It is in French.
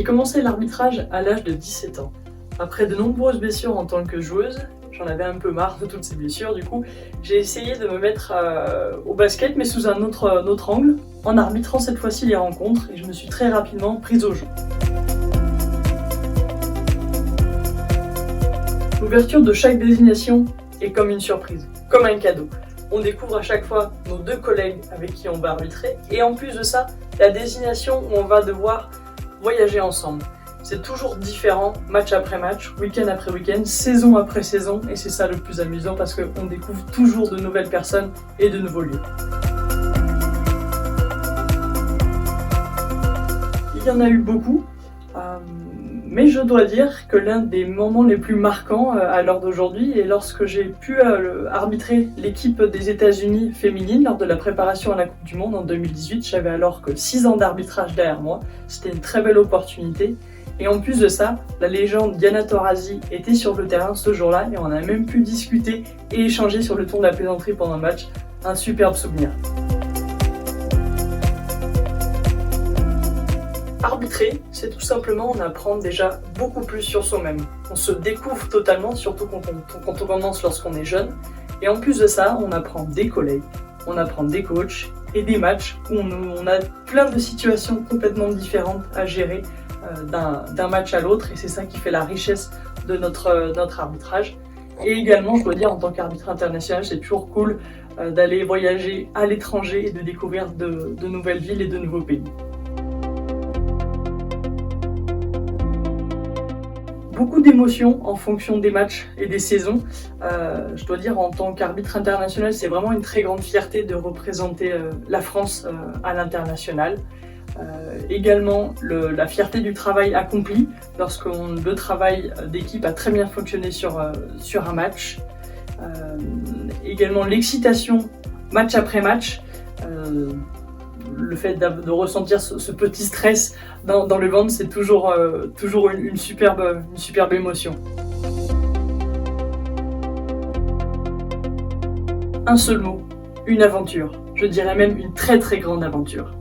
commencé l'arbitrage à l'âge de 17 ans. Après de nombreuses blessures en tant que joueuse, j'en avais un peu marre de toutes ces blessures, du coup j'ai essayé de me mettre au basket mais sous un autre angle, en arbitrant cette fois-ci les rencontres, et je me suis très rapidement prise au jeu. L'ouverture de chaque désignation est comme une surprise, comme un cadeau. On découvre à chaque fois nos deux collègues avec qui on va arbitrer, et en plus de ça, la désignation où on va devoir voyager ensemble. C'est toujours différent, match après match, week-end après week-end, saison après saison, et c'est ça le plus amusant parce qu'on découvre toujours de nouvelles personnes et de nouveaux lieux. Il y en a eu beaucoup, mais je dois dire que l'un des moments les plus marquants à l'heure d'aujourd'hui est lorsque j'ai pu arbitrer l'équipe des États-Unis féminine lors de la préparation à la Coupe du Monde en 2018. J'avais alors que 6 ans d'arbitrage derrière moi, c'était une très belle opportunité. Et en plus de ça, la légende Diana Taurasi était sur le terrain ce jour-là et on a même pu discuter et échanger sur le ton de la plaisanterie pendant le match. Un superbe souvenir. Arbitrer, c'est tout simplement en apprendre déjà beaucoup plus sur soi-même. On se découvre totalement, surtout quand on commence lorsqu'on est jeune. Et en plus de ça, on apprend des collègues, on apprend des coachs et des matchs où on a plein de situations complètement différentes à gérer d'un match à l'autre. Et c'est ça qui fait la richesse de notre arbitrage. Et également, je dois dire, en tant qu'arbitre international, c'est toujours cool d'aller voyager à l'étranger et de découvrir de nouvelles villes et de nouveaux pays. Beaucoup d'émotions en fonction des matchs et des saisons. Je dois dire, en tant qu'arbitre international, c'est vraiment une très grande fierté de représenter la France à l'international. Également, la fierté du travail accompli lorsque le travail d'équipe a très bien fonctionné sur un match. Également, l'excitation match après match. Le fait de ressentir ce petit stress dans le ventre, c'est toujours une superbe émotion. Un seul mot, une aventure. Je dirais même une très très grande aventure.